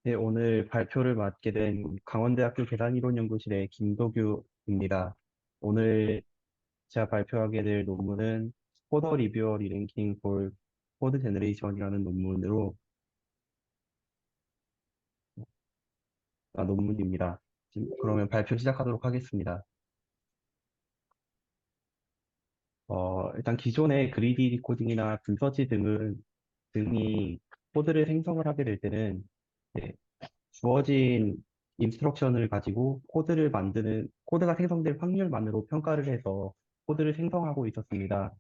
네, 오늘 발표를 맡게 된 강원대학교 계산이론연구실의 김도규입니다. 오늘 제가 발표하게 될 논문은 코더 리뷰어 리랭킹 for 코드 제너레이션이라는 논문입니다. 그러면 발표 시작하도록 하겠습니다. 일단 기존의 그리디 디코딩이나 빈서치 등이 코드를 생성을 하게 될 때는 네, 주어진 인스트럭션을 가지고 코드가 생성될 확률만으로 평가를 해서 코드를 생성하고 있었습니다.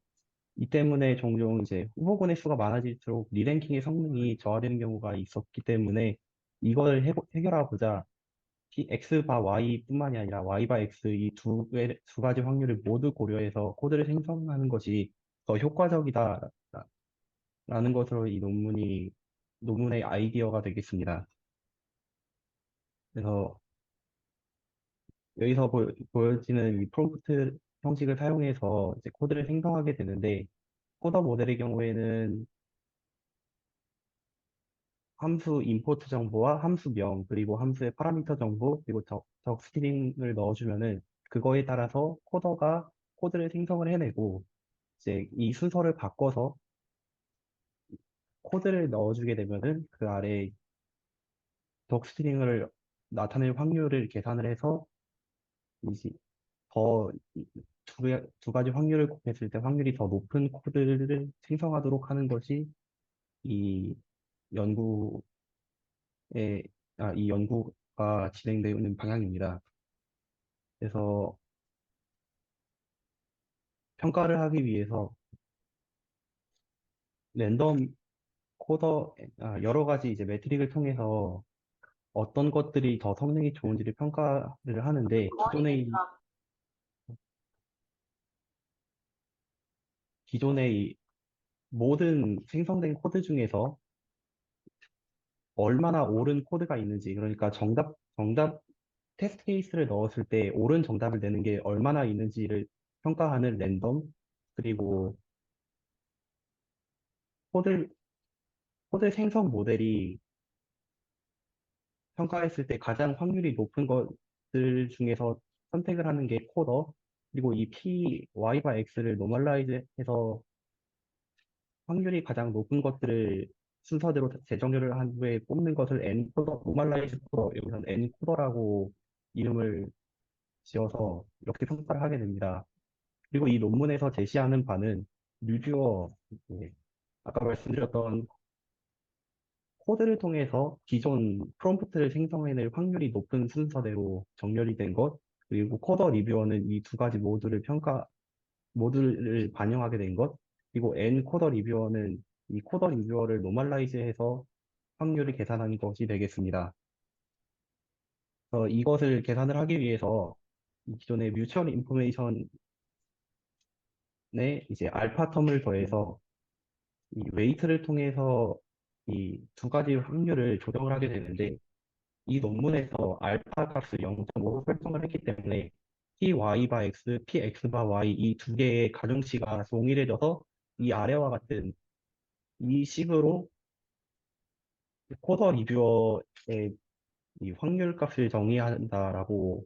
이 때문에 종종 이제 후보군의 수가 많아질수록 리랭킹의 성능이 저하되는 경우가 있었기 때문에 이걸 해결하고자 X 바 Y 뿐만이 아니라 Y 바 X 이 두 가지 확률을 모두 고려해서 코드를 생성하는 것이 더 효과적이다라는 것으로 논문의 아이디어가 되겠습니다. 그래서 여기서 보여지는 이 프롬프트 형식을 사용해서 이제 코드를 생성하게 되는데, 코더 모델의 경우에는 함수 임포트 정보와 함수명, 그리고 함수의 파라미터 정보, 그리고 적 스트링을 넣어주면은 그거에 따라서 코더가 코드를 생성을 해내고, 이제 이 순서를 바꿔서 코드를 넣어주게 되면은 그 아래 적 스트링을 나타낼 확률을 계산을 해서 이제 더 두 가지 확률을 곱했을 때 확률이 더 높은 코드를 생성하도록 하는 것이 이 연구의, 이 연구가 진행되는 방향입니다. 그래서 평가를 하기 위해서 랜덤 여러 가지 이제 메트릭을 통해서 어떤 것들이 더 성능이 좋은지를 평가를 하는데, 기존의 이 모든 생성된 코드 중에서 얼마나 옳은 코드가 있는지, 그러니까 정답 테스트 케이스를 넣었을 때 옳은 정답을 내는 게 얼마나 있는지를 평가하는 랜덤, 그리고 코드, 코드 생성 모델이 평가했을 때 가장 확률이 높은 것들 중에서 선택을 하는 게 코더, 그리고 이 y 바 x를 노멀라이즈 해서 확률이 가장 높은 것들을 순서대로 재정렬을 한 후에 뽑는 것을 엔코더, 노멀라이즈 코더, 여기서는 엔코더라고 이름을 지어서 이렇게 평가를 하게 됩니다. 그리고 이 논문에서 제시하는 바는 리뷰어, 예, 아까 말씀드렸던 코드를 통해서 기존 프롬프트를 생성해낼 확률이 높은 순서대로 정렬이 된 것, 그리고 코더 리뷰어는 이 두 가지 모두를 반영하게 된 것, 그리고 N 코더 리뷰어는 이 코더 리뷰어를 노멀라이즈해서 확률을 계산한 것이 되겠습니다. 이것을 계산을 하기 위해서 이 기존의 뮤추얼 인포메이션에 이제 알파 텀을 더해서 이 웨이트를 통해서 이 두 가지 확률을 조정을 하게 되는데, 이 논문에서 알파 값을 0.5로 설정을 했기 때문에 py 바 x, px 바 y 이 두 개의 가중치가 동일해져서 이 아래와 같은 이 식으로 코더 리뷰어의 이 확률 값을 정의한다라고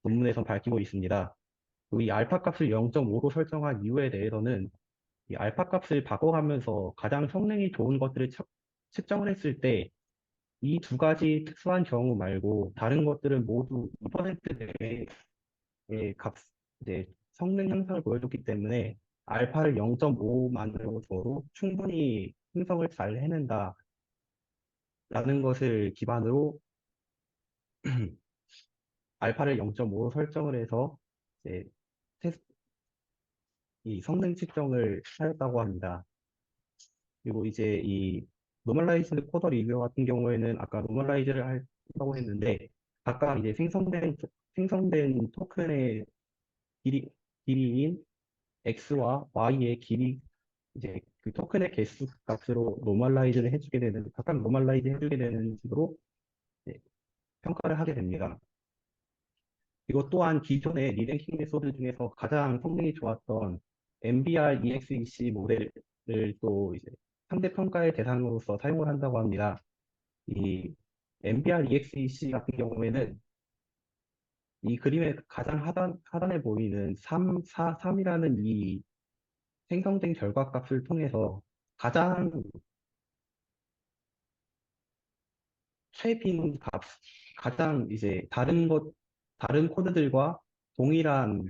논문에서 밝히고 있습니다. 그리고 이 알파 값을 0.5로 설정한 이유에 대해서는 이 알파 값을 바꿔가면서 가장 성능이 좋은 것들을 측정을 했을 때 이 두 가지 특수한 경우 말고 다른 것들은 모두 2% 내외의 이제 성능 향상을 보여줬기 때문에 알파를 0.5만으로 줘도 충분히 생성을 잘 해낸다라는 것을 기반으로 알파를 0.5로 설정을 해서 이제 테스- 이 성능 측정을 하였다고 합니다. 그리고 이제 이 노멀라이즈드 코더 리뷰어 같은 경우에는 아까 노멀라이즈를 한다고 했는데, 각각 이제 생성된 토큰의 길이, 길이인 x와 y의 길이, 이제 그 토큰의 개수 값으로 노멀라이즈를 해주게 되는, 각각 노멀라이즈 해주게 되는 식으로 이제 평가를 하게 됩니다. 이것 또한 기존의 리랭킹 메소드 중에서 가장 성능이 좋았던 MBR EXEC 모델을 또 이제 상대 평가의 대상으로서 사용을 한다고 합니다. 이 MBR EXEC 같은 경우에는 이 그림의 가장 하단에 보이는 3, 4, 3이라는 이 생성된 결과값을 통해서 가장 최빈 값, 가장 이제 다른 코드들과 동일한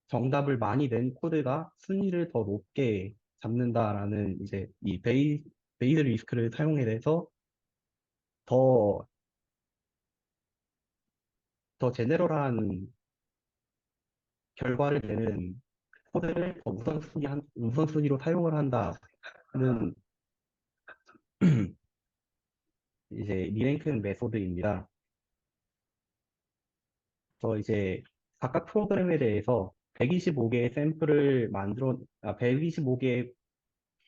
정답을 많이 낸 코드가 순위를 더 높게 잡는다라는 이제 이 베이스 리스크를 사용해서 더, 더 제네럴한 결과를 내는 코드를 더 우선순위로 사용을 한다는 이제 리랭킹 메소드입니다. 그래서 이제 각각 프로그램에 대해서 125개의 125개의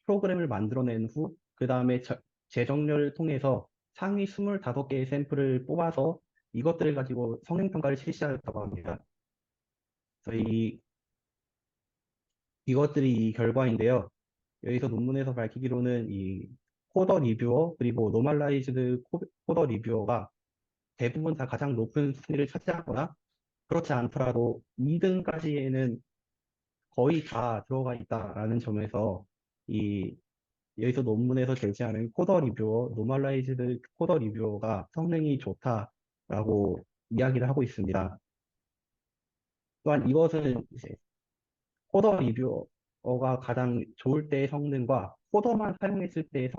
프로그램을 만들어낸 후, 그 다음에 재정렬을 통해서 상위 25개의 샘플을 뽑아서 이것들을 가지고 성능평가를 실시하였다고 합니다. 그래서 이것들이 이 결과인데요. 여기서 논문에서 밝히기로는 이 코더 리뷰어, 그리고 노멀라이즈드 코더 리뷰어가 대부분 다 가장 높은 순위를 차지하거나 그렇지 않더라도 2등까지에는 거의 다 들어가 있다라는 점에서 이 여기서 논문에서 제시하는 코더 리뷰어, 노멀라이즈드 코더 리뷰어가 성능이 좋다라고 이야기를 하고 있습니다. 또한 이것은 이제 코더 리뷰어가 가장 좋을 때의 성능과 코더만 사용했을 때의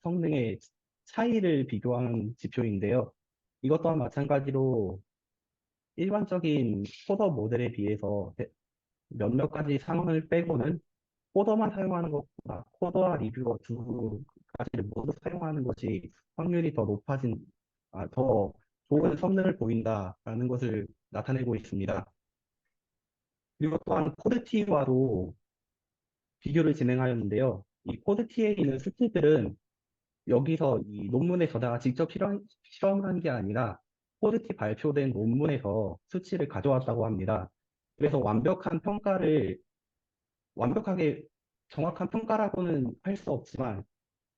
성능의 차이를 비교하는 지표인데요. 이것 또한 마찬가지로 일반적인 코더 모델에 비해서 몇몇 가지 상황을 빼고는 코더만 사용하는 것보다 코더와 리뷰어 두 가지를 모두 사용하는 것이 확률이 더 좋은 성능을 보인다라는 것을 나타내고 있습니다. 그리고 또한 코드티와도 비교를 진행하였는데요. 이 코드티에 있는 수치들은 여기서 이 논문의 저자가 직접 실험을 한 게 아니라 코드티 발표된 논문에서 수치를 가져왔다고 합니다. 그래서 완벽하게 정확한 평가라고는 할 수 없지만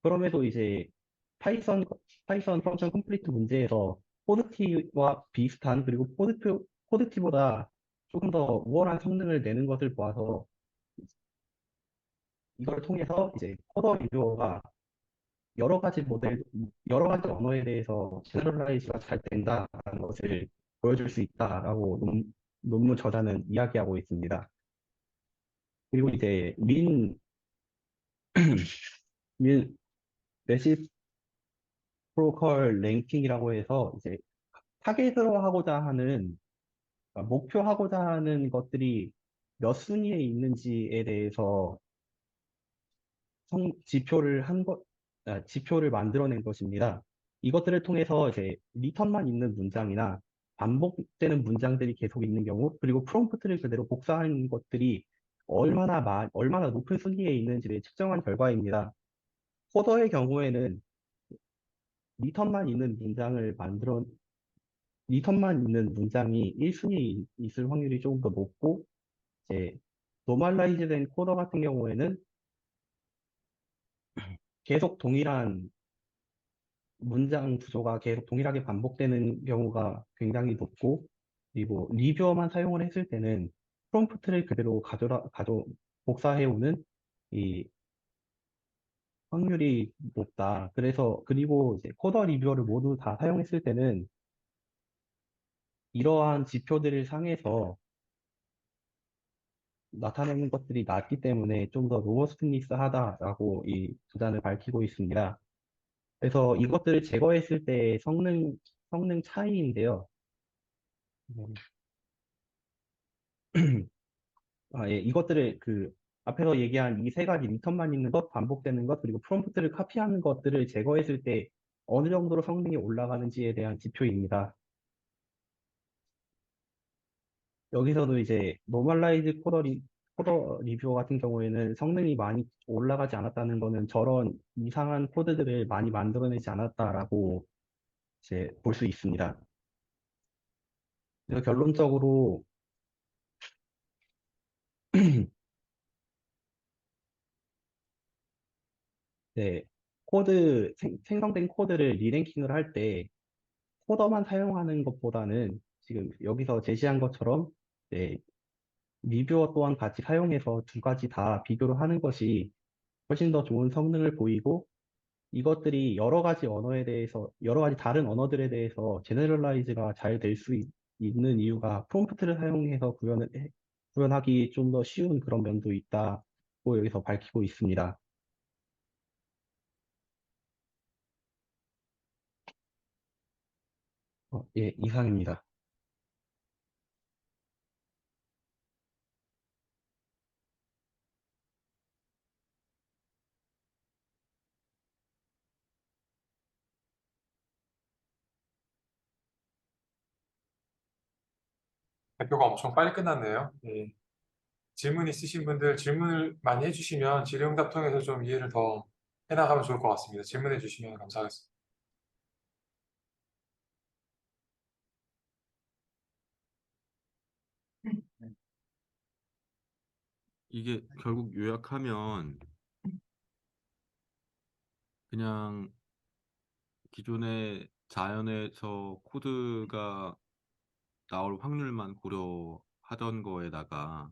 그럼에도 이제 파이썬, 파이썬 펑션 컴플리트 문제에서 코드티와 비슷한 그리고 코드티보다 조금 더 우월한 성능을 내는 것을 보아서 이걸 통해서 이제 코더 리뷰어가 여러 가지 언어에 대해서 제너럴라이즈가 잘 된다라는 것을 보여줄 수 있다라고 논문 저자는 이야기하고 있습니다. 그리고 이제 민 레시프로컬 랭킹이라고 해서 이제 타겟으로 하고자 하는 목표하고자 하는 것들이 몇 순위에 있는지에 대해서 지표를 만들어낸 것입니다. 이것들을 통해서 이제 리턴만 있는 문장이나 반복되는 문장들이 계속 있는 경우, 그리고 프롬프트를 그대로 복사한 것들이 얼마나 높은 순위에 있는지를 측정한 결과입니다. 코더의 경우에는 리턴만 있는 문장을 만들어, 리턴만 있는 문장이 1순위에 있을 확률이 조금 더 높고, 이제 노멀라이즈 된 코더 같은 경우에는 계속 동일한 문장 구조가 계속 동일하게 반복되는 경우가 굉장히 높고, 그리고 리뷰어만 사용을 했을 때는 프롬프트를 그대로 복사해오는 이 확률이 높다. 그리고 이제 코더 리뷰어를 모두 다 사용했을 때는 이러한 지표들을 상에서 나타내는 것들이 낮기 때문에 좀 더 로버스트니스하다라고 이 주장을 밝히고 있습니다. 그래서 이것들을 제거했을 때 성능 차이인데요. 음, 예, 이것들을 앞에서 얘기한 이 세 가지 리턴만 있는 것, 반복되는 것, 그리고 프롬프트를 카피하는 것들을 제거했을 때 어느 정도로 성능이 올라가는지에 대한 지표입니다. 여기서도 이제 노멀라이즈 코더 리뷰어 같은 경우에는 성능이 많이 올라가지 않았다는 거는 저런 이상한 코드들을 많이 만들어내지 않았다라고 이제 볼 수 있습니다. 그래서 결론적으로 네, 생성된 코드를 리랭킹을 할 때 코더만 사용하는 것보다는 지금 여기서 제시한 것처럼 네, 리뷰어 또한 같이 사용해서 두 가지 다 비교를 하는 것이 훨씬 더 좋은 성능을 보이고 이것들이 여러 가지 다른 언어들에 대해서 제너럴라이즈가 잘 될 수 있는 이유가 프롬프트를 사용해서 구현하기 좀 더 쉬운 그런 면도 있다고 여기서 밝히고 있습니다. 예, 이상입니다. 발표가 엄청 빨리 끝났네요. 예. 질문 있으신 분들 질문을 많이 해주시면 질의응답 통해서 좀 이해를 더 해나가면 좋을 것 같습니다. 질문해 주시면 감사하겠습니다. 이게 결국 요약하면 그냥 기존의 자연에서 코드가 나올 확률만 고려하던 거에다가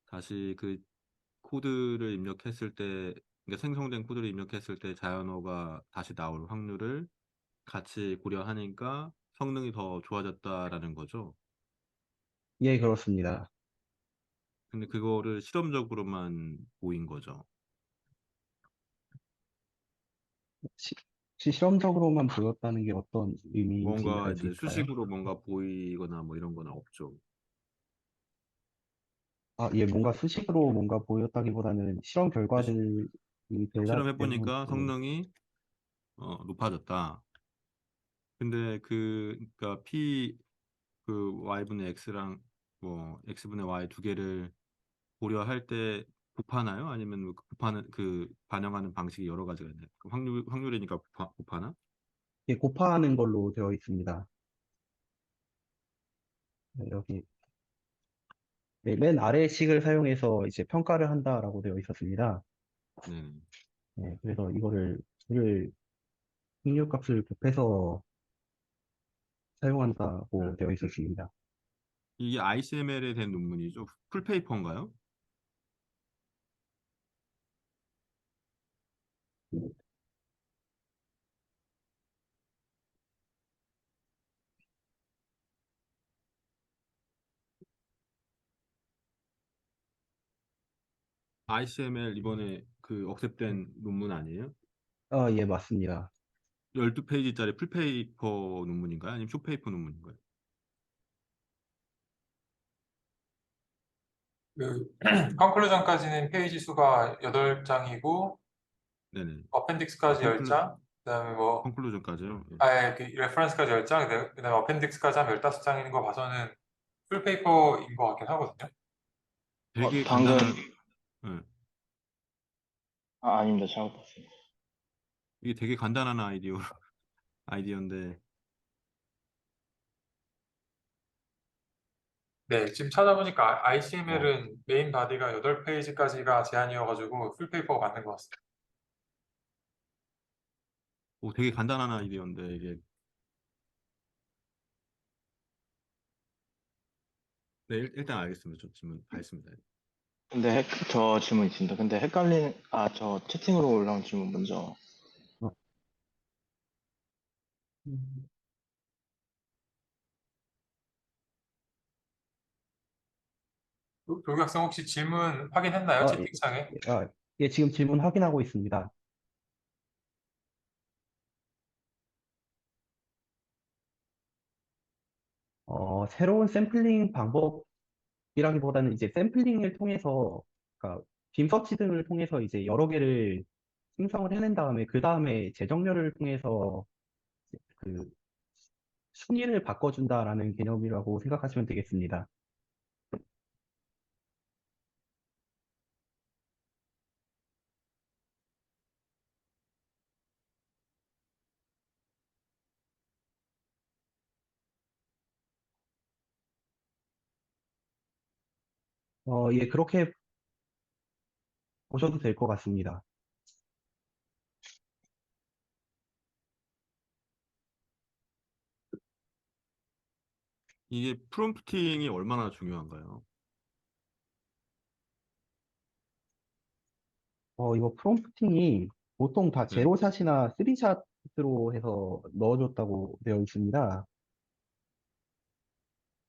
다시 그 코드를 입력했을 때, 그러니까 생성된 코드를 입력했을 때 자연어가 다시 나올 확률을 같이 고려하니까 성능이 더 좋아졌다라는 거죠. 예, 그렇습니다. 근데 그거를 실험적으로만 보인 거죠. 시, 실험적으로만 보였다는 게 어떤 의미인지 뭔가 알 수 이제 있을까요? 수식으로 뭔가 보이거나 뭐 이런 건 없죠. 아, 예, 뭔가 수식으로 뭔가 보였다기보다는 실험 시- 결과들이 대부분, 실험해보니까 예, 성능이 높아졌다. 근데 그러니까 P 그 Y분의 X랑 뭐 X분의 Y 두 개를 고려할 때 곱하나요? 아니면 뭐 곱하는 그 반영하는 방식이 여러 가지가 있나요? 그 확률이니까 곱하나? 예, 곱하는 걸로 되어 있습니다. 여기 네, 맨 아래 식을 사용해서 이제 평가를 한다라고 되어 있었습니다. 네. 네, 그래서 이거를 둘을 확률값을 곱해서 사용한다고 되어 있었습니다. 이게 ICML에 대한 논문이죠. 풀페이퍼인가요? ICML 이번에 그 억셉된 논문 아니에요? 아, 예, 맞습니다. 12페이지짜리 풀페이퍼 논문인가요? 아니면 쇼페이퍼 논문인가요? 그 컨클루전까지는 페이지 수가 8장이고 네네. 아, 어펜딕스까지 10장, 그다음에 뭐 컨클루전까지요? 예. 아예 그 레퍼런스까지 10장, 그다음에 어펜딕스까지 하면 15장인 거 봐서는 풀페이퍼인 것 같긴 하거든요. 되게 방금, 간단한, 예. 아닙니다. 잘못 봤습니다. 이게 되게 간단한 아이디어인데, 네, 지금 찾아보니까 어, ICML은 메인 바디가 8페이지까지가 제한이어가지고 풀페이퍼가 맞는 것 같습니다. 되게 간단한 아이디어인데, 이게, 네, 일단 알겠습니다. 저 질문 다 했습니다. 근데 저 질문 있습니다. 근데 저 채팅으로 올라온 질문 먼저. 어, 음, 조교학생 혹시 질문 확인했나요? 아, 예, 채팅창에? 예, 지금 질문 확인하고 있습니다. 새로운 샘플링 방법이라기보다는 이제 샘플링을 통해서, 그러니까 빔서치 등을 통해서 이제 여러 개를 생성을 해낸 다음에 그 다음에 재정렬을 통해서 그 순위를 바꿔준다라는 개념이라고 생각하시면 되겠습니다. 예, 그렇게 보셔도 될 것 같습니다. 이게 프롬프팅이 얼마나 중요한가요? 이거 프롬프팅이 보통 다 네. 제로샷이나 쓰리샷으로 해서 넣어줬다고 되어 있습니다.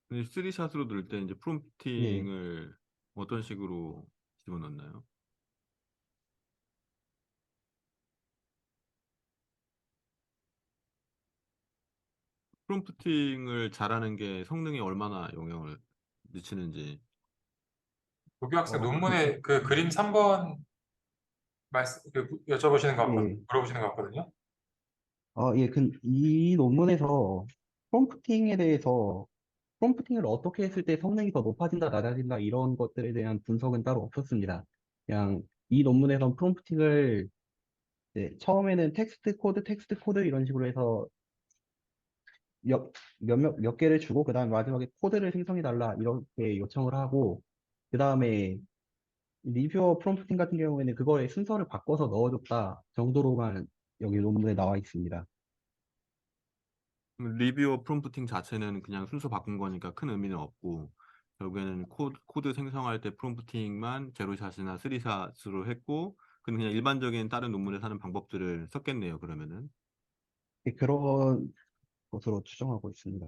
근데 3샷으로 넣을 때 이제 예. 프롬프팅을 어떤 식으로 집어넣나요? 프롬프팅을 잘하는 게 성능에 얼마나 영향을 미치는지. 조교 학생 어, 논문에 그 그림 3번 여쭤보시는 것 같거든요. 예. 물어보시는 것 같거든요. 예. 이 논문에서 프롬프팅에 대해서 프롬프팅을 어떻게 했을 때 성능이 더 높아진다, 낮아진다, 이런 것들에 대한 분석은 따로 없었습니다. 그냥 이 논문에선 프롬프팅을 처음에는 텍스트 코드 이런 식으로 해서 몇 개를 주고, 그 다음에 마지막에 코드를 생성해달라, 이렇게 요청을 하고, 그 다음에 리뷰어 프롬프팅 같은 경우에는 그거의 순서를 바꿔서 넣어줬다 정도로만 여기 논문에 나와 있습니다. 리뷰어 프롬프팅 자체는 그냥 순서 바꾼 거니까 큰 의미는 없고, 결국에는 코드 생성할 때 프롬프팅만 제로샷이나 쓰리샷으로 했고, 그냥 일반적인 다른 논문에서 하는 방법들을 썼겠네요, 그러면은. 그런 것으로 추정하고 있습니다.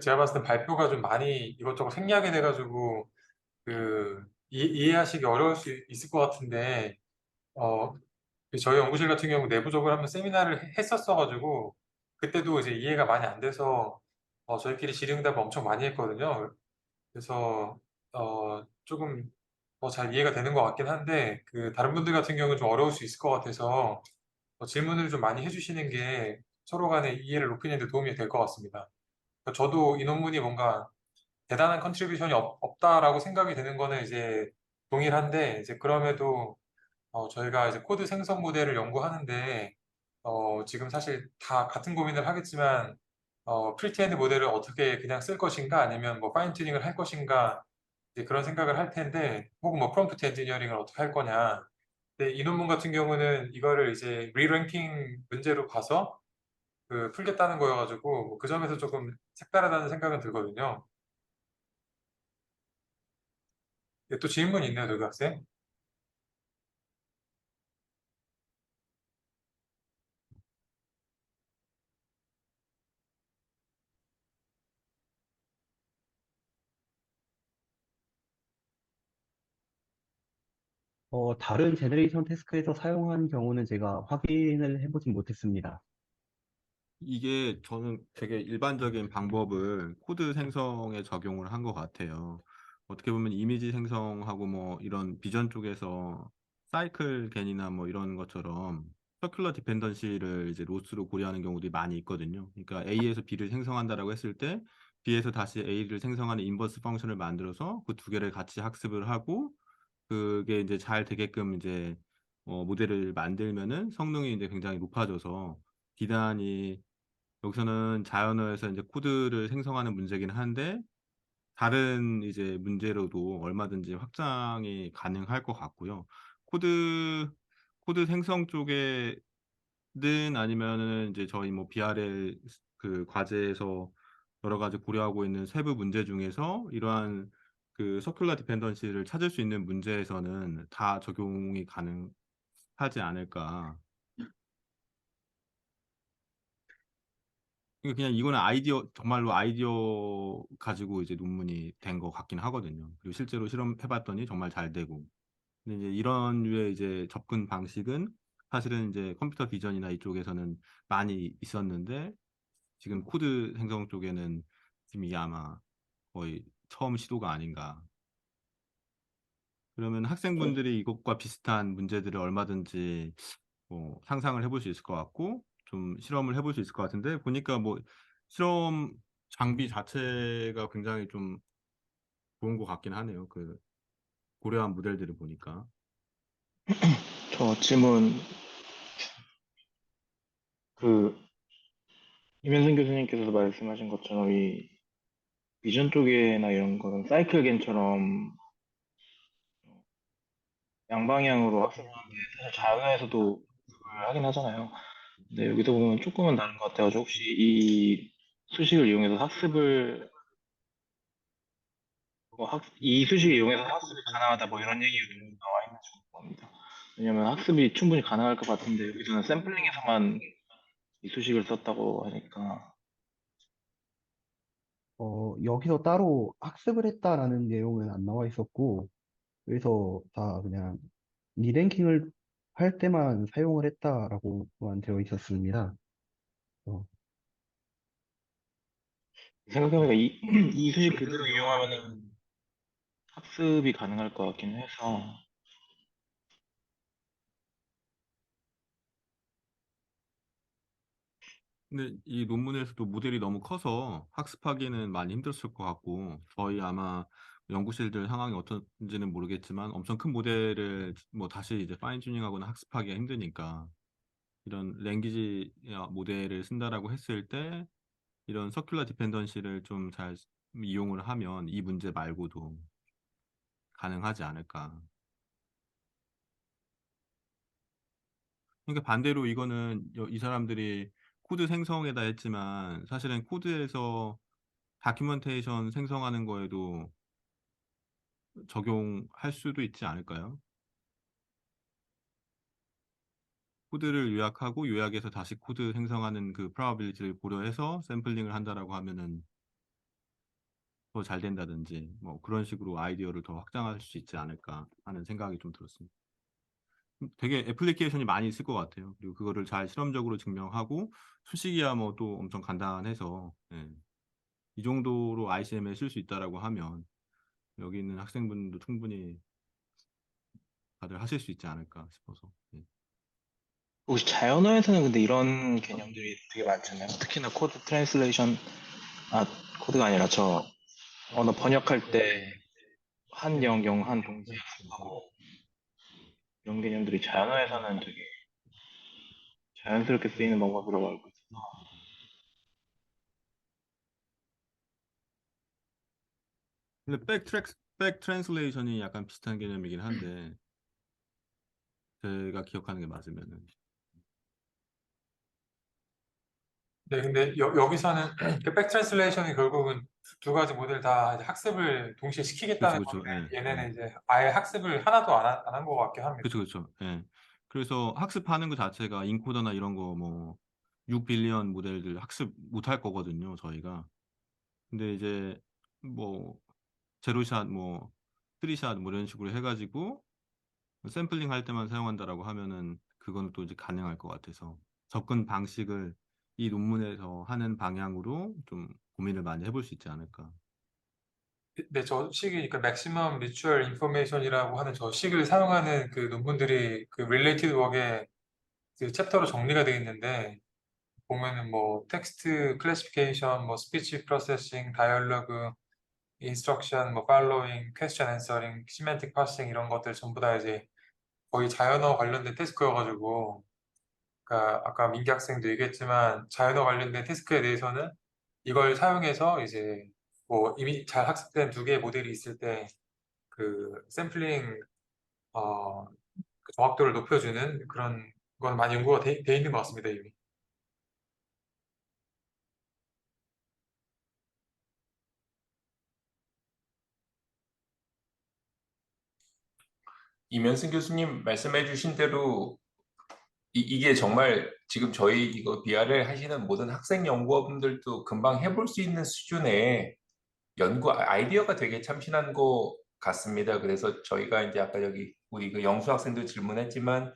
제가 봤을 땐 발표가 좀 많이 이것저것 생략이 돼가지고 이해하시기 어려울 수 있을 것 같은데 어, 저희 연구실 같은 경우 내부적으로 한번 세미나를 했었어가지고 그때도 이제 이해가 많이 안 돼서 저희끼리 질의응답을 엄청 많이 했거든요. 그래서 조금 더 잘 이해가 되는 것 같긴 한데 다른 분들 같은 경우는 좀 어려울 수 있을 것 같아서 질문을 좀 많이 해주시는 게 서로 간의 이해를 높이는 데 도움이 될 것 같습니다. 저도 이 논문이 뭔가 대단한 컨트리뷰션이 없다라고 생각이 되는 거는 이제 동일한데 이제 그럼에도 저희가 이제 코드 생성 모델을 연구하는데 지금 사실 다 같은 고민을 하겠지만 프리티엔드 모델을 어떻게 그냥 쓸 것인가 아니면 뭐 파인 튜닝을 할 것인가 이제 그런 생각을 할 텐데 혹은 뭐 프롬프트 엔지니어링을 어떻게 할 거냐. 근데 이 논문 같은 경우는 이거를 이제 리랭킹 문제로 봐서 풀겠다는 거여가지고 뭐그 점에서 조금 색다르다는 생각은 들거든요. 또 질문 있네요, 노교 학생. 다른 제너레이션 태스크에서 사용한 경우는 제가 확인을 해보진 못했습니다. 이게 저는 되게 일반적인 방법을 코드 생성에 적용을 한 것 같아요. 어떻게 보면 이미지 생성하고 뭐 이런 비전 쪽에서 사이클 겐이나 뭐 이런 것처럼 서큘러 디펜던시를 이제 로스로 고려하는 경우들이 많이 있거든요. 그러니까 A에서 B를 생성한다라고 했을 때 B에서 다시 A를 생성하는 인버스 펑션을 만들어서 그 두 개를 같이 학습을 하고 그게 이제 잘 되게끔 이제 모델을 만들면은 성능이 이제 굉장히 높아져서 비단이 여기서는 자연어에서 이제 코드를 생성하는 문제긴 한데 다른 이제 문제로도 얼마든지 확장이 가능할 것 같고요. 코드 코드 생성 쪽에는 아니면은 이제 저희 뭐 BRL 그 과제에서 여러 가지 고려하고 있는 세부 문제 중에서 이러한 그 서큘러 디펜던시를 찾을 수 있는 문제에서는 다 적용이 가능하지 않을까. 그냥 이거는 아이디어, 정말로 아이디어 가지고 이제 논문이 된 것 같긴 하거든요. 그리고 실제로 실험해봤더니 정말 잘 되고. 근데 이제 이런 류의 이제 접근 방식은 사실은 이제 컴퓨터 비전이나 이쪽에서는 많이 있었는데 지금 코드 생성 쪽에는 지금 이게 아마 거의 처음 시도가 아닌가. 그러면 학생분들이 이것과 비슷한 문제들을 얼마든지 뭐 상상을 해볼 수 있을 것 같고 좀 실험을 해볼 수 있을 것 같은데 보니까 뭐 실험 장비 자체가 굉장히 좀 좋은 것 같긴 하네요. 그 고려한 모델들을 보니까. 저 질문, 그, 이면승 교수님께서도 말씀하신 것처럼 이 비전 쪽이나 이런 거는 사이클겐처럼 양방향으로 학습하는데 사실 자연에서도 그걸 하긴 하잖아요. 근데 여기서 보면 조금은 다른 것 같아요. 혹시 이 수식을 이용해서 이 수식을 이용해서 학습이 가능하다 뭐 이런 얘기가 좀 나와 있는지 궁금합니다. 왜냐면 학습이 충분히 가능할 것 같은데 여기서는 샘플링에서만 이 수식을 썼다고 하니까. 여기서 따로 학습을 했다라는 내용은 안 나와 있었고, 그래서 다 그냥 리랭킹을 할 때만 사용을 했다라고만 되어 있었습니다. 어, 생각해보니까 이 수식 그대로 이용하면은 학습이 가능할 것 같긴 해서. 근데 이 논문에서도 모델이 너무 커서 학습하기는 많이 힘들었을 것 같고 저희 아마 연구실들 상황이 어떤지는 모르겠지만 엄청 큰 모델을 뭐 다시 이제 파인 튜닝하거나 학습하기가 힘드니까 이런 랭귀지 모델을 쓴다라고 했을 때 이런 서큘러 디펜던시를 좀 잘 이용을 하면 이 문제 말고도 가능하지 않을까. 그러니까 반대로 이거는 이 사람들이 코드 생성에다 했지만 사실은 코드에서 다큐멘테이션 생성하는 거에도 적용할 수도 있지 않을까요? 코드를 요약하고 요약해서 다시 코드 생성하는 그 프로바빌리티를 고려해서 샘플링을 한다라고 하면은 더 잘 된다든지 뭐 그런 식으로 아이디어를 더 확장할 수 있지 않을까 하는 생각이 좀 들었습니다. 되게 애플리케이션이 많이 있을 것 같아요. 그리고 그거를 잘 실험적으로 증명하고 수식이야 뭐 또 엄청 간단해서 예. 이 정도로 ICM에 쓸 수 있다라고 하면 여기 있는 학생분도 충분히 다들 하실 수 있지 않을까 싶어서. 예. 혹시 자연어에서는 근데 이런 개념들이 되게 많잖아요. 특히나 코드 트랜슬레이션, 아, 코드가 아니라 저 언어 번역할 때 한 영영 한 동지 학습하고 이런 개념들이 자연어에서는 되게 자연스럽게 쓰이는 방법이라고 알고 있어서. 근데 백 트랜슬레이션이 약간 비슷한 개념이긴 한데 제가 기억하는 게 맞으면은 네, 근데 여기서는 그 백트랜슬레이션이 결국은 두 가지 모델 다 이제 학습을 동시에 그렇죠, 시키겠다는 그렇죠. 건데 예, 얘네는 예. 이제 아예 학습을 하나도 안 한 것 같긴 합니다. 그렇죠, 그렇죠. 예. 그래서 학습하는 것 자체가 인코더나 이런 거 뭐 6빌리언 모델들 학습 못할 거거든요, 저희가. 근데 이제 뭐 제로샷 뭐 쓰리샷 뭐 이런 식으로 해가지고 샘플링 할 때만 사용한다라고 하면은 그건 또 이제 가능할 것 같아서 접근 방식을 이 논문에서 하는 방향으로 좀 고민을 많이 해볼 수 있지 않을까. 네, 저 식이 그 맥시멈 미추얼 인포메이션이라고 하는 저 식을 사용하는 그 논문들이 그 릴레이티드 웍에 그 챕터로 정리가 되어 있는데 보면은 뭐 텍스트 클래시피케이션, 뭐 스피치 프로세싱, 다이얼로그, 인스트럭션, 뭐 팔로잉, 퀘스천 앤서링, 시멘틱 파싱 이런 것들 전부 다 이제 거의 자연어 관련된 태스크여가지고 그러니까 아까 민기 학생도 얘기했지만 자연어 관련된 태스크에 대해서는 이걸 사용해서 이제 뭐 이미 잘 학습된 두 개의 모델이 있을 때 그 샘플링 그 정확도를 높여주는 그런 건 많이 연구가 돼 있는 것 같습니다 이미. 이면승 교수님 말씀해 주신 대로 이게 정말 지금 저희 이거 비아를 하시는 모든 학생 연구원분들도 금방 해볼 수 있는 수준의 연구 아이디어가 되게 참신한 것 같습니다. 그래서 저희가 이제 아까 여기 우리 그 영수 학생도 질문했지만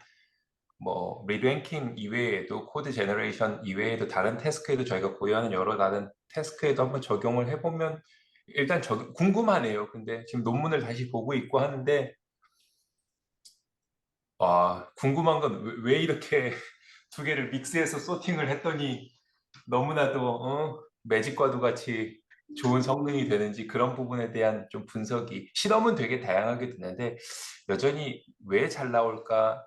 뭐 리랭킹 이외에도 코드 제너레이션 이외에도 다른 태스크에도 저희가 고려하는 여러 다른 태스크에도 한번 적용을 해보면 일단 궁금하네요. 근데 지금 논문을 다시 보고 있고 하는데 궁금한 건 왜 이렇게 두 개를 믹스해서 소팅을 했더니 너무나도 매직과도 같이 좋은 성능이 되는지 그런 부분에 대한 좀 분석이 실험은 되게 다양하게 되는데 여전히 왜 잘 나올까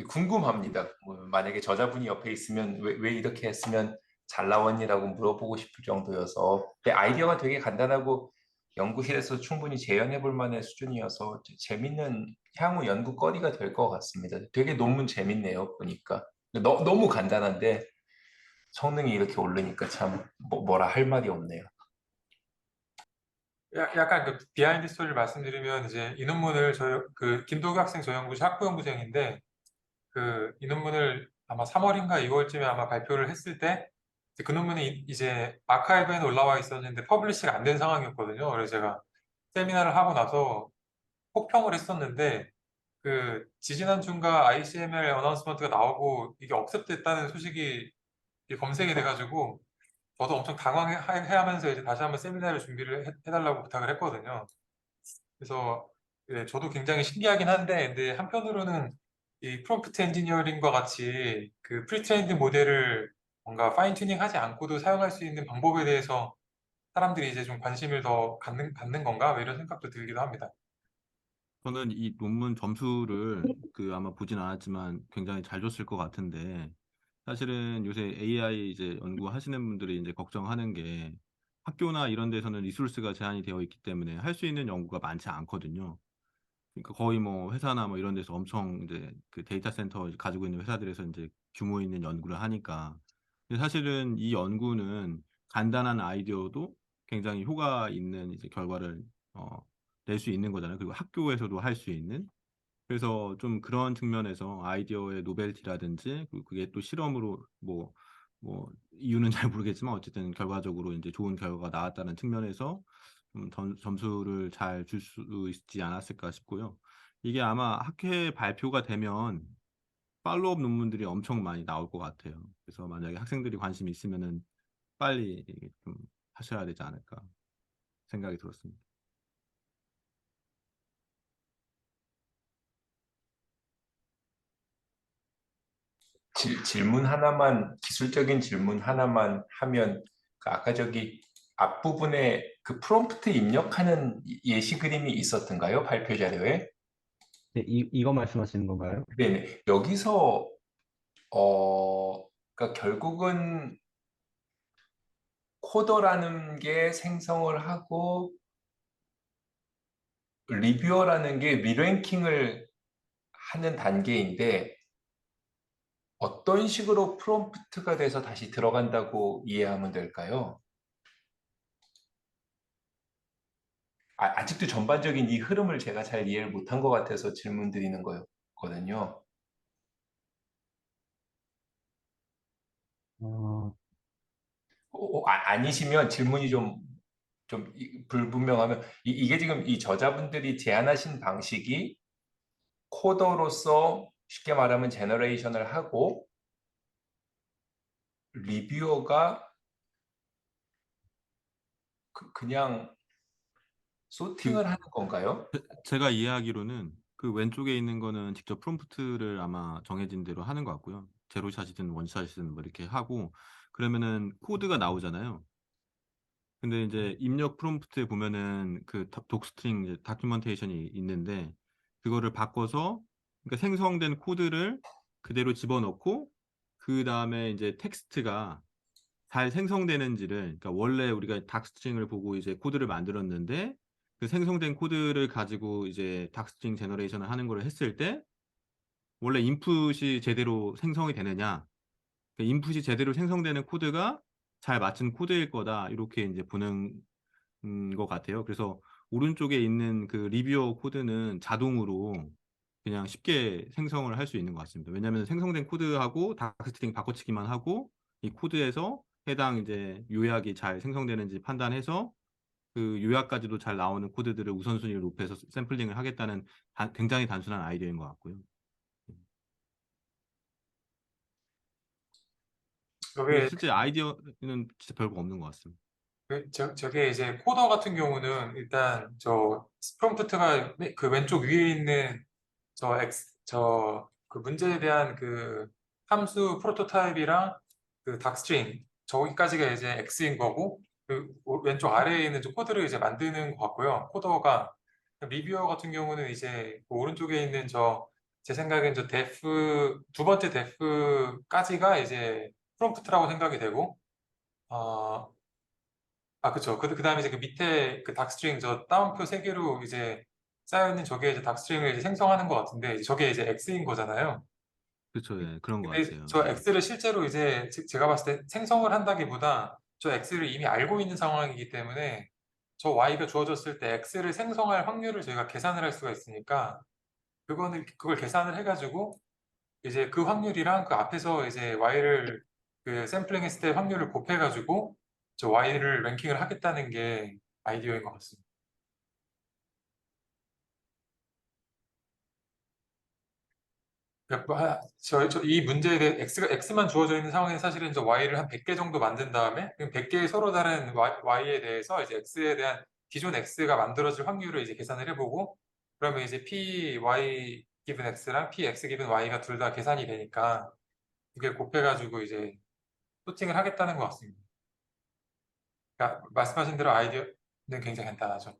궁금합니다. 뭐 만약에 저자분이 옆에 있으면 왜 이렇게 했으면 잘 나왔니라고 물어보고 싶을 정도여서 근데 아이디어가 되게 간단하고 연구실에서 충분히 재현해 볼 만한 수준이어서 재밌는 향후 연구거리가 될 것 같습니다. 되게 논문 재밌네요, 보니까. 너무 간단한데 성능이 이렇게 오르니까 참 뭐라 할 말이 없네요. 약간 그 비하인드 스토리를 말씀드리면 이제 이 논문을 그 김도규 학생 저 연구실 학부 연구생인데 그 이 논문을 아마 3월인가 2월쯤에 아마 발표를 했을 때 그 논문이 이제 아카이브에는 올라와 있었는데 퍼블리시가 안 된 상황이었거든요. 그래서 제가 세미나를 하고 나서 폭평을 했었는데 그 지지난주인가 ICML 어나운스먼트가 나오고 이게 억셉됐다는 소식이 검색이 돼가지고 저도 엄청 당황해하면서 이제 다시 한번 세미나를 준비를 해달라고 부탁을 했거든요. 그래서 저도 굉장히 신기하긴 한데, 근데 한편으로는 이 프롬프트 엔지니어링과 같이 그 프리트레인드 모델을 뭔가 파인 튜닝하지 않고도 사용할 수 있는 방법에 대해서 사람들이 이제 좀 관심을 더 갖는 건가? 뭐 이런 생각도 들기도 합니다. 저는 이 논문 점수를 아마 보진 않았지만 굉장히 잘 줬을 것 같은데 사실은 요새 AI 이제 연구하시는 분들이 이제 걱정하는 게 학교나 이런 데서는 리소스가 제한이 되어 있기 때문에 할 수 있는 연구가 많지 않거든요. 그러니까 거의 뭐 회사나 뭐 이런 데서 엄청 이제 그 데이터 센터 가지고 있는 회사들에서 이제 규모 있는 연구를 하니까. 근데 사실은 이 연구는 간단한 아이디어도 굉장히 효과 있는 이제 결과를 낼 수 있는 거잖아요. 그리고 학교에서도 할 수 있는. 그래서 좀 그런 측면에서 아이디어의 노벨티라든지 그게 또 실험으로 뭐 이유는 잘 모르겠지만 어쨌든 결과적으로 이제 좋은 결과가 나왔다는 측면에서 좀 점수를 잘 줄 수 있지 않았을까 싶고요. 이게 아마 학회 발표가 되면 팔로우업 논문들이 엄청 많이 나올 것 같아요. 그래서 만약에 학생들이 관심이 있으면은 빨리 좀 하셔야 되지 않을까 생각이 들었습니다. 질문 하나만, 기술적인 질문 하나만 하면, 아까 저기 앞부분에 그 프롬프트 입력하는 예시 그림이 있었던가요? 발표 자료에? 네, 이거 말씀하시는 건가요? 네네. 여기서, 그러니까 결국은 코더라는 게 생성을 하고, 리뷰어라는 게 리랭킹을 하는 단계인데, 어떤 식으로 프롬프트가 돼서 다시 들어간다고 이해하면 될까요? 아직도 전반적인 이 흐름을 제가 잘 이해를 못한 것 같아서 질문 드리는 거였거든요. 어, 아니시면 질문이 좀 불분명하면, 이게 지금 이 저자분들이 제안하신 방식이 코더로서 쉽게 말하면 제너레이션을 하고, 리뷰어가 그냥 그 소팅을 하는 건가요? 제가 이해하기로는 그 왼쪽에 있는 거는 직접 프롬프트를 아마 정해진 대로 하는 것 같고요. 제로샷이든 원샷이든 뭐 이렇게 하고 그러면은 코드가 나오잖아요. 근데 이제 입력 프롬프트에 보면은 그 독스트링 이제 다큐멘테이션이 있는데 그거를 바꿔서 그러니까 생성된 코드를 그대로 집어넣고 그 다음에 이제 텍스트가 잘 생성되는지를 그러니까 원래 우리가 닥스트링을 보고 이제 코드를 만들었는데 그 생성된 코드를 가지고 이제 닥스트링 제너레이션을 하는 걸 했을 때 원래 인풋이 제대로 생성이 되느냐 그 인풋이 제대로 생성되는 코드가 잘 맞춘 코드일 거다 이렇게 이제 보는 것 같아요. 그래서 오른쪽에 있는 그 리뷰어 코드는 자동으로 그냥 쉽게 생성을 할 수 있는 것 같습니다. 왜냐하면 생성된 코드하고 닥스트링 바꿔치기만 하고 이 코드에서 해당 이제 요약이 잘 생성되는지 판단해서 그 요약까지도 잘 나오는 코드들을 우선순위를 높여서 샘플링을 하겠다는 굉장히 단순한 아이디어인 것 같고요. 저게 실제 아이디어는 진짜 별거 없는 것 같습니다. 저게 이제 코더 같은 경우는 일단 저 프롬프트가 그 왼쪽 위에 있는 그 문제에 대한 그 함수 프로토타입이랑 그 닥스트링 저기까지가 이제 X인 거고 그 왼쪽 아래에 있는 저 코드를 이제 만드는 것 같고요. 코더가 리뷰어 같은 경우는 이제 그 오른쪽에 있는 제 생각엔 저 데프 두 번째 데프까지가 이제 프롬프트라고 생각이 되고 어, 그쵸. 그다음에 이제 그 밑에 그 닥스트링 다운표 세 개로 이제 쌓여있는 저게 이제 닥스트링을 이제 생성하는 것 같은데 이제 저게 이제 X인 거잖아요. 그렇죠. 예, 그런 것 근데 같아요. 저 예. X를 실제로 이제 제가 봤을 때 생성을 한다기보다 저 X를 이미 알고 있는 상황이기 때문에 저 Y가 주어졌을 때 X를 생성할 확률을 저희가 계산을 할 수가 있으니까 그걸 계산을 해가지고 이제 그 확률이랑 그 앞에서 이제 Y를 그 샘플링 했을 때 확률을 곱해가지고 저 Y를 랭킹을 하겠다는 게 아이디어인 것 같습니다. 이 문제에 대해 X만 주어져 있는 상황에 사실은 저 Y를 한 100개 정도 만든 다음에, 100개의 서로 다른 Y에 대해서 이제 X에 대한 기존 X가 만들어질 확률을 이제 계산을 해보고, 그러면 이제 P, Y 기분 X랑 P, X 기분 Y가 둘 다 계산이 되니까, 그게 곱해가지고 이제 소팅을 하겠다는 것 같습니다. 그러니까 말씀하신 대로 아이디어는 굉장히 간단하죠.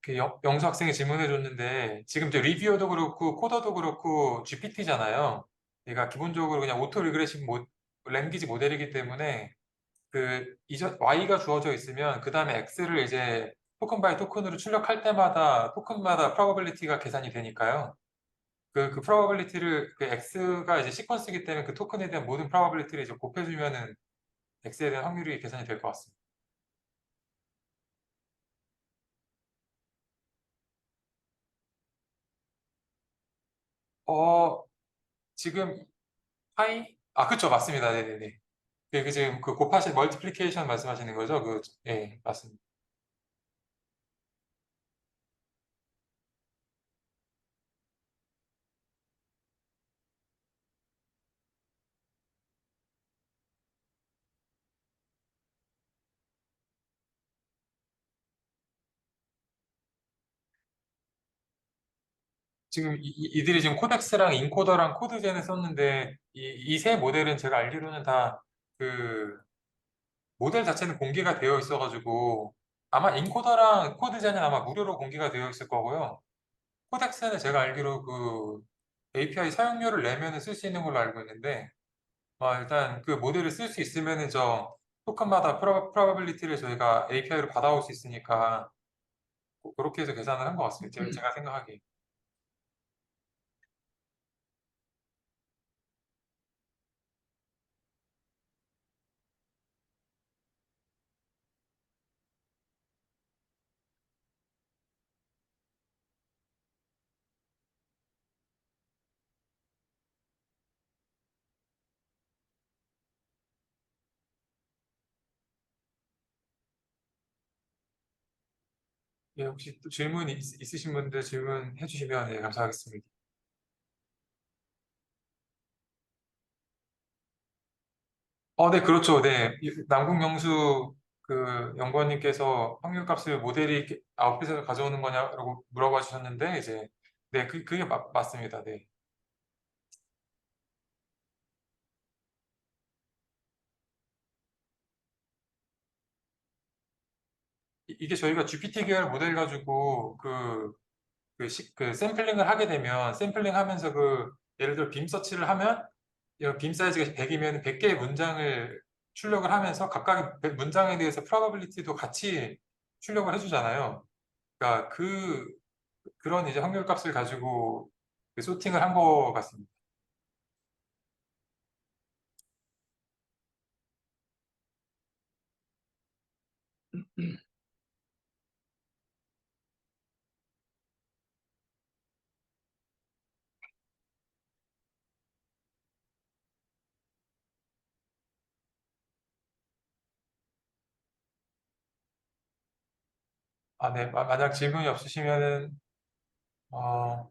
그 영수 학생이 질문해 줬는데 지금 저 리뷰어도 그렇고 코더도 그렇고 GPT잖아요. 얘가 기본적으로 그냥 오토 리그레션 랭귀지 모델이기 때문에 그 이전 Y가 주어져 있으면 그 다음에 X를 이제 토큰 바이 토큰으로 출력할 때마다 토큰마다 프로버빌리티가 계산이 되니까요. 그 프로버빌리티를 그 X가 이제 시퀀스이기 때문에 그 토큰에 대한 모든 프로버빌리티를 이제 곱해주면은 X에 대한 확률이 계산이 될 것 같습니다. 지금 그쵸, 맞습니다. 네네네. 지금 그 곱하신 멀티플리케이션 말씀하시는 거죠? 예, 맞습니다. 지금 이들이 지금 코덱스랑 인코더랑 코드젠을 썼는데 이 세 모델은 제가 알기로는 다 그 모델 자체는 공개가 되어 있어가지고 아마 인코더랑 코드젠은 아마 무료로 공개가 되어 있을 거고요. 코덱스는 제가 알기로 그 API 사용료를 내면은 쓸 수 있는 걸로 알고 있는데 일단 그 모델을 쓸 수 있으면은 저 토큰마다 프로바빌리티를 저희가 API로 받아올 수 있으니까 그렇게 해서 계산을 한 것 같습니다. 제가 생각하기에. 예, 혹시 또 질문 있으신 분들 질문해 주시면 예, 감사하겠습니다. 네, 그렇죠. 네. 남궁영수 그 연구원님께서 확률값을 모델이 아웃풋에서 가져오는 거냐라고 물어봐 주셨는데 이제 네, 그게 맞습니다. 네. 이게 저희가 GPT 계열 모델 가지고 그 샘플링을 하게 되면 샘플링 하면서 예를 들어 빔 서치를 하면 빔 사이즈가 100이면 100개의 문장을 출력을 하면서 각각의 문장에 대해서 프로바빌리티도 같이 출력을 해주잖아요. 그러니까 그런 이제 확률값을 가지고 그 소팅을 한 것 같습니다. 네. 만약 질문이 없으시면은 어,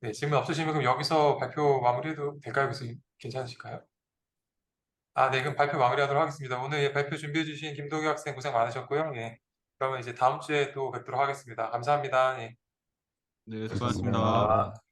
네, 질문 없으시면 그럼 여기서 발표 마무리해도 될까요? 교수님? 괜찮으실까요? 네, 그럼 발표 마무리하도록 하겠습니다. 오늘 발표 준비해 주신 김도규 학생 고생 많으셨고요. 예. 그러면 이제 다음 주에 또 뵙도록 하겠습니다. 감사합니다. 예. 네, 수고하셨습니다. 수고하셨습니다.